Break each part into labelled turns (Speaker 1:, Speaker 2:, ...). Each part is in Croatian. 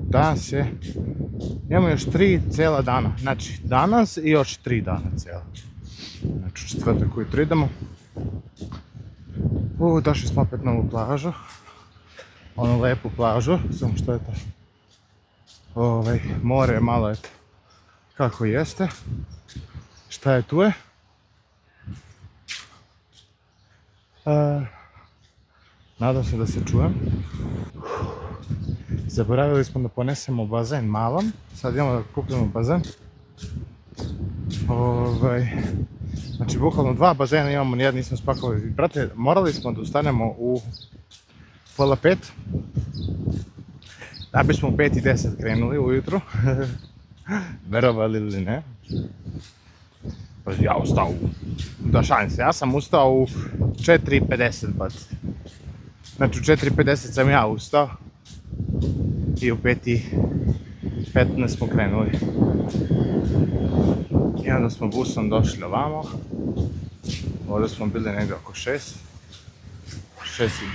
Speaker 1: Danas je, imamo još 3 cijela dana, znači danas i još 3 dana cijela. Znači četvrtak ujutro idemo. Došli smo opet na ovu plažu, onu lepu plažu, samo što je to, more je malo eto kako jeste. Šta je tu je? Nadam se da se čujem. Zaboravili smo da ponesemo bazen malom, sad idemo da kupimo bazen. Znači bukvalno 2 bazena imamo, nijedni nismo spakovali. Brate, morali smo da ustanemo u 4:30, da bismo u 5:10 krenuli ujutru. Verovali ili ne. Ja ustao da šalim se, ja sam ustao u 4:50, znači u 4:50 sam ja ustao i u 5:15 smo krenuli. I onda smo busom došli ovamo, ovdje smo bili negdje oko 6:10,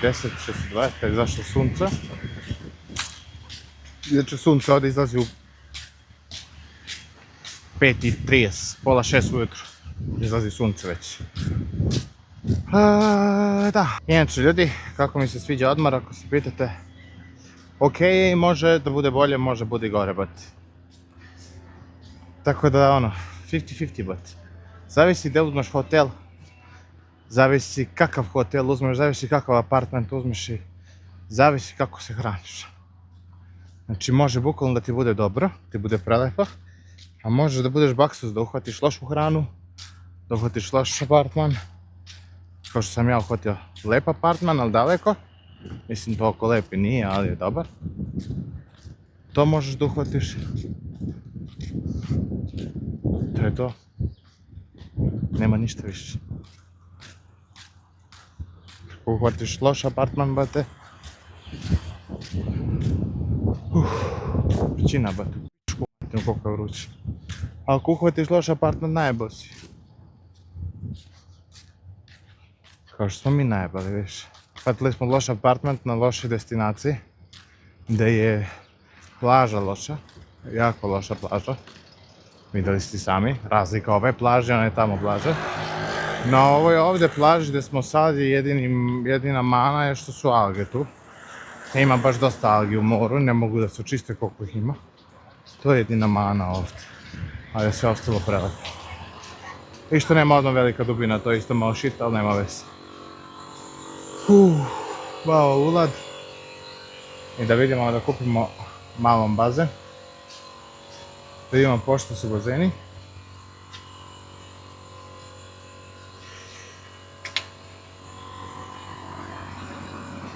Speaker 1: 6:20 kad je izašlo sunce. Znači sunce ovdje izlazi u 5:30, 5:30 ujutro, izlazi sunce već. Da, inače ljudi, kako mi se sviđa odmor, ako se pitate, ok, može da bude bolje, može bude i gore, tako da ono, 50-50, zavisi da uzmeš hotel, zavisi kakav hotel uzmeš, zavisi kakav apartment uzmeš i zavisi kako se hraniš. Znači može bukvalno da ti bude dobro, ti bude prelepo, a možeš da budeš baksus, da uhvatiš lošu hranu, da uhvatiš loš apartman, kao što sam ja uhvatio lep apartman, ali daleko. Mislim, toliko lep i nije, ali je dobar. To možeš da uhvatiš. To je to. Nema ništa više. Ako uhvatiš loš apartman, bate. Vrućina, bate. Uhvatim koliko je vruće. Ako uhvatiš loš apartman, najebao si. Kao što smo mi najebali, viš. Uhvatili smo loš apartment na lošoj destinaciji, gdje je plaža loša, jako loša plaža. Vidjeli ste sami, razlika ove plaže, ona je tamo plaža. Na ovoj ovdje plaži gdje smo sad jedina mana je što su alge tu. Ima baš dosta algi u moru, ne mogu da se očiste koliko ih ima. To je jedina mana ovdje, ali je sve ostalo prelepo. I što nema odmah velika dubina, to je isto malo shit, ali nema veze. Bao ulad. I da vidimo da kupimo malom bazen. Da vidimo pošto su bazeni.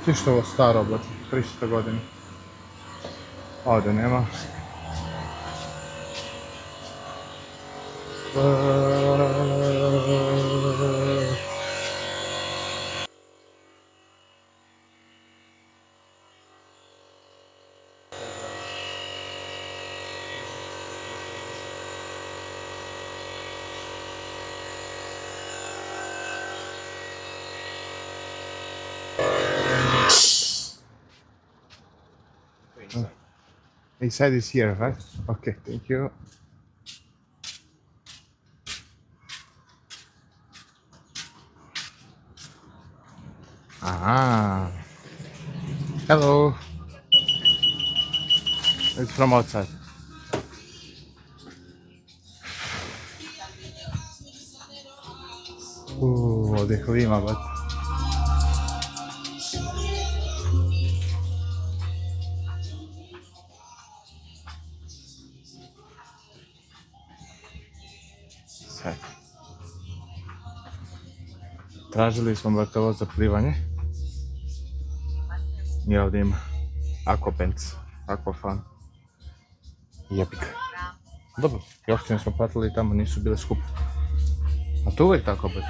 Speaker 1: Ti što ovo staro, brate, 300 godina. Ovdje nema. He said it's here, right? Okay, thank you. Aha. Hello. It's from outside. Ovdje klima, bat. Sad. Tražili smo vrtovo za plivanje. I ovdje ima Aquapants, Aquafan. Jebika. Dobro, johtine smo platili tamo, nisu bile skupe. A to uvijek tako bude.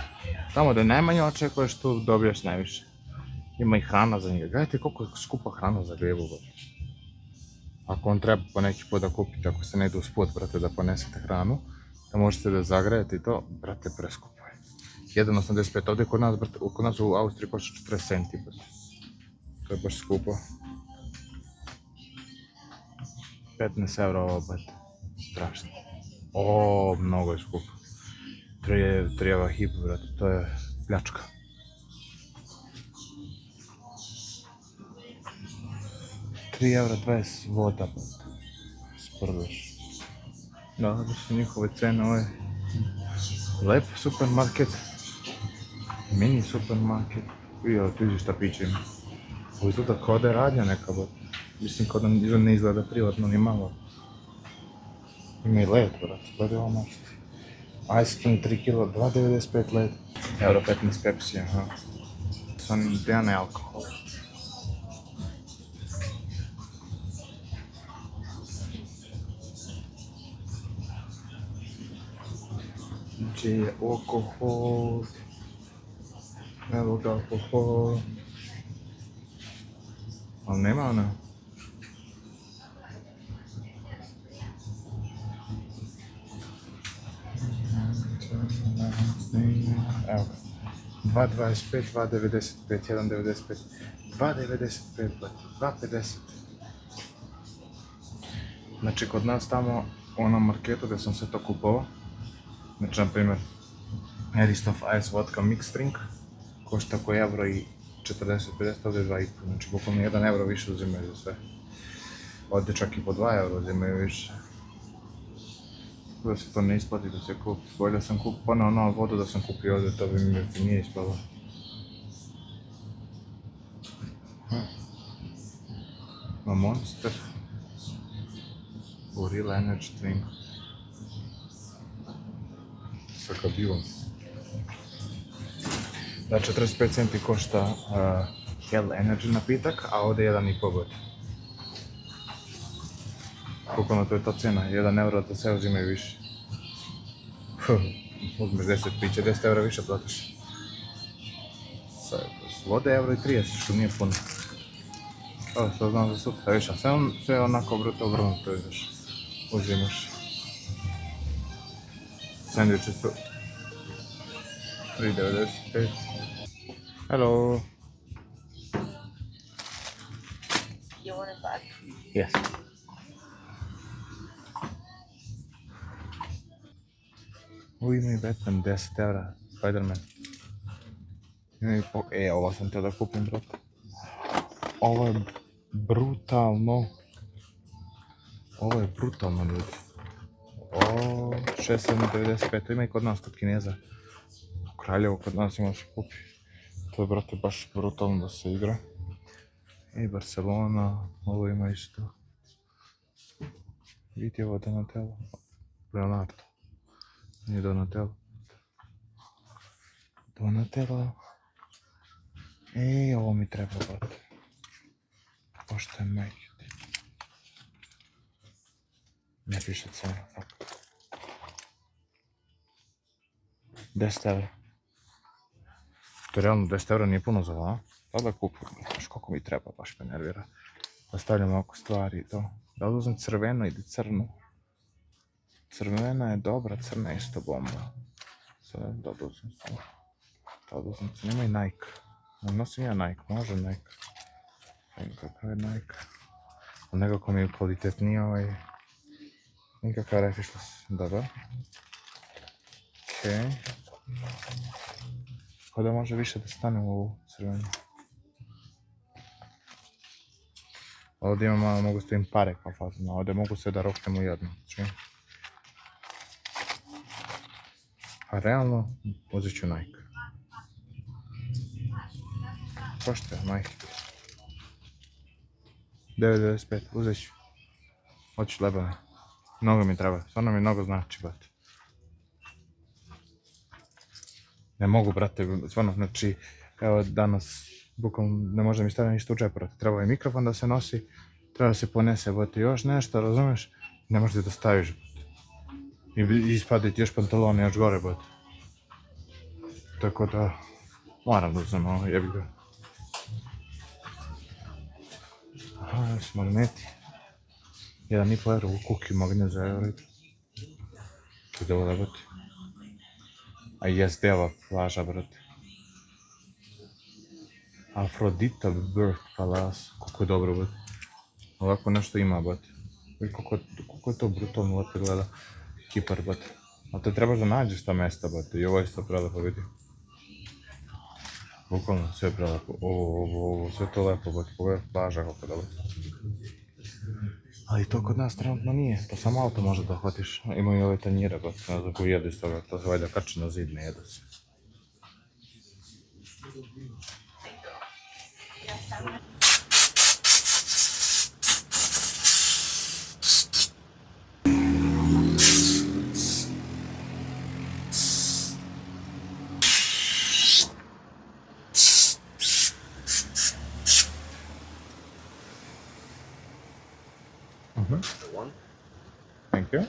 Speaker 1: Tamo da najmanje očekuješ, tu dobiješ najviše. Ima i hrana za njega. Gledajte koliko je skupa hrana za grijevu. Ako on treba po neki put da kupite, ako se ne ide usput, brate, da ponesete hranu, da možete da zagrejete i to, brate, preskupo je. 1,85. Ovdje kod nas u Austriji košta 40 centi. To je baš skupo. 15 euro ovo, brate. Strašno. O, mnogo je skupo. Treba hip, brate, to je pljačka. €3,20 voda, brate. Sprdaš. Da su njihove cene, ovo je lep supermarket. Mini supermarket. Jo, tu vidiš šta piće ima. Ovo izgleda kao da je radnja neka, brate. Mislim kao da ne izgleda privatno ni malo. Ima i led, brate, gledaj ovo možete. Ice cream 3 kg, 2,95 led. €1,15 Pepsi, aha. Sam ja ne alkohol. Gdje je alkohol? Evo ga alkohol. Ali nema ona. Evo ga. 2,25, 2,95, 1,95, 2,95, 2,50. Znači kod nas tamo u onom marketu gdje sam se to kupovao, znači na primjer Eristoff Ice Vodka Mix Drink košta oko €1,40-50, ovdje 2,5, znači bukvalno €1 više uzimaju za sve. Ovdje čak i po €2 uzimaju više. Da se to ne isplati da se kupi. Bolje da sam kupio ponovno vodu da sam kupio ovdje, to bi mi nije ispalo. Monster. Gorilla Energy Drink. Sa kadivom. Da, 45 centi košta Hell Energy napitak, a ovdje 1,5 god. Bukvalno to je ta cena, €1 da sve uzimaju više. Uzmeš 10 piće, €10 više platiš. Vode €1,30, što nije puno. Evo, što znam za sutra više, a sve onako obrnuto ideš. Uzimaš. Sandviče su €3,95. Hello.
Speaker 2: You want it back?
Speaker 1: Yes. Ima i Batman, €10, Spider-Man. Ovo sam htio da kupim, brate. Ovo je brutalno. Ovo je brutalno, ljudi. 6,95, to ima i kod nas, kod Kineza. U Kraljevu kod nas ima se kupi. To je, brate, baš brutalno da se igra. I Barcelona, ovo ima isto. Vidi ovo Donatello. Leonardo. Nije Donatello. Donatello. Ovo mi treba, brate. Pošto je majke. Ne piše cena, tako. €10. To je realno €10 nije puno za ovo, a? Da da kupim, znaš koliko mi treba, baš me nervira. Da stavljam oko stvari i to. Da li uzem crveno ili crnu? Crvena je dobra, crna je isto bomba. Sad da uzem crnu. Da uzem crnu, ima i Nike. Ne nosim ja Nike, može Nike. Vidim kakav je Nike. Ali nekako mi je kvalitetniji ovaj... Nikakav Refishless, dobro. Okej. Kao da može više da stane u ovu crvenu. Ovdje imam malo, mogu stavim pare kao fazno, ovdje mogu sve da roknem u jedno. A realno, uzet ću Nike. Košta je Nike. 9,95, uzet ću. Hoću lebane. Mnogo mi treba, stvarno mi mnogo znači, brate. Ne mogu, brate, stvarno, znači, evo danas, bukvalno ne može mi staviti ništa u džep, brate. Treba je mikrofon da se nosi, treba da se ponese, brate, još nešto, razumiješ? Ne možeš da staviš, brate. I ispaditi još pantalone, još gore, brate. Tako da, moram da uzem ovo, jebi ga. Aha, još magneti. 1,5 euro u kuki magnet za euro. Ide ovo lebati. A jes dela plaža, brate. Aphrodita Birth Palace. Koliko je dobro, brate. Ovako nešto ima, brate. Vidi koliko je to brutalno lepo gleda. Kipar, brate. A to trebaš da nađeš ta mesta, brate. I ovo je isto prelepo, vidi. Bukvalno sve je prelepo. Ovo, sve to lepo, brate. Pogledaj plaža kako je dobro. Ali to kod nas trenutno nije. To samo auto može da hvatiš. Imaju ove tanjire, brate. Ne znam ko jedu iz toga. To se valjda kači na zid, ne jedu se.
Speaker 3: One.
Speaker 1: Thank you.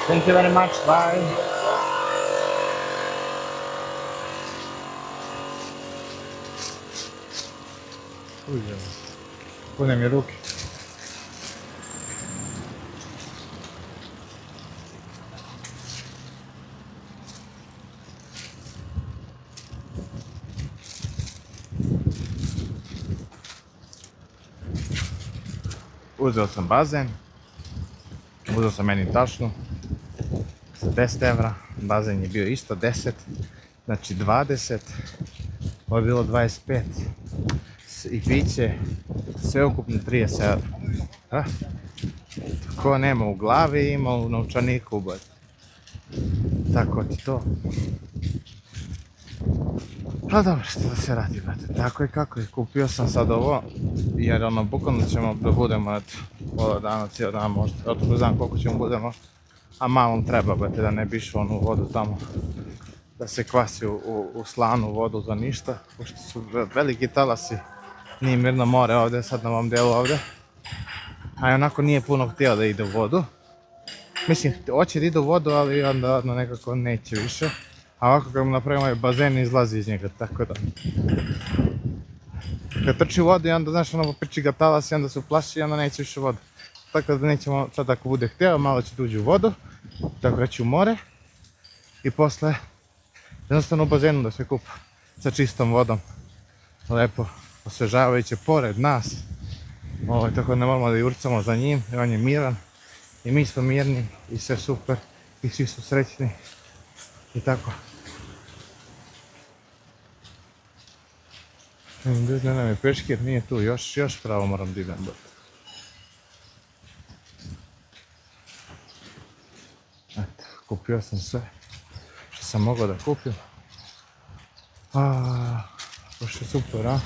Speaker 1: Thank you very much. Bye. Pune mi ruke. Uzeo sam bazen, uzeo sam meni tašnu za 10 evra, bazen je bio isto 10, znači 20, ovo je bilo 25 i piće, sve ukupno 30 evra. Ko nema u glavi ima u novčaniku, but. Tako ti to. Pa dobro, što da se radi, brate, tako je kako je, kupio sam sad ovo, jer ono, bukvalno ćemo da budemo, eto, pola dana, cijel dan možda, otko znam koliko ćemo budemo, a malom treba, brate, da ne bi išao onu vodu tamo, da se kvasi u slanu vodu za ništa, pošto su veliki talasi, nije mirno more ovdje, sad na ovom delu ovdje, a i onako nije puno htio da ide u vodu, mislim, hoće da ide u vodu, ali onda nekako neće više. A ovako kad mu napravimo ovaj bazen izlazi iz njega, tako da. Kad trči u vodu i onda, znaš, ono popriči ga talas i onda se uplaši i onda neće više u vodu. Tako da nećemo, sad ako bude htio, malo će da uđe u vodu, tako reći u more. I posle, jednostavno u bazenu da se kupa sa čistom vodom. Lepo, osvežavajuće pored nas. Tako da ne moramo da jurcamo za njim, jer on je miran. I mi smo mirni i sve super i svi su srećni. I tako. Ne nam je peškir, nije tu, još pravo moram da idem, brate. Eto, kupio sam sve što sam mogao da kupim. Baš je super, a?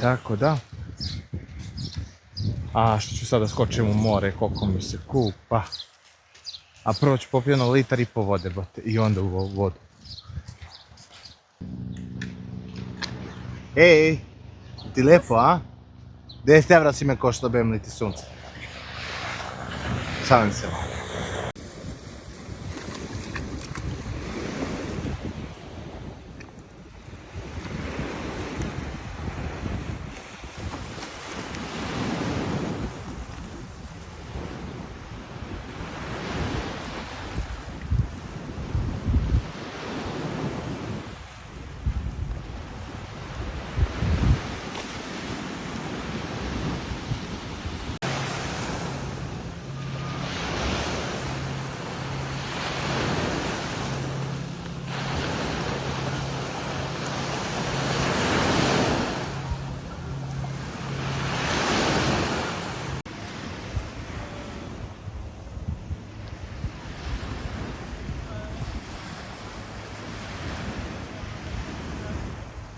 Speaker 1: Tako da. Što ću sada skočim u more, koliko mi se kupa. A prvo ću popiti 1,5 litra vode, brate, i onda u vodu. Ej, ti lepo, a? 10 evra si me koštao, bem li ti sunce. Šalim se.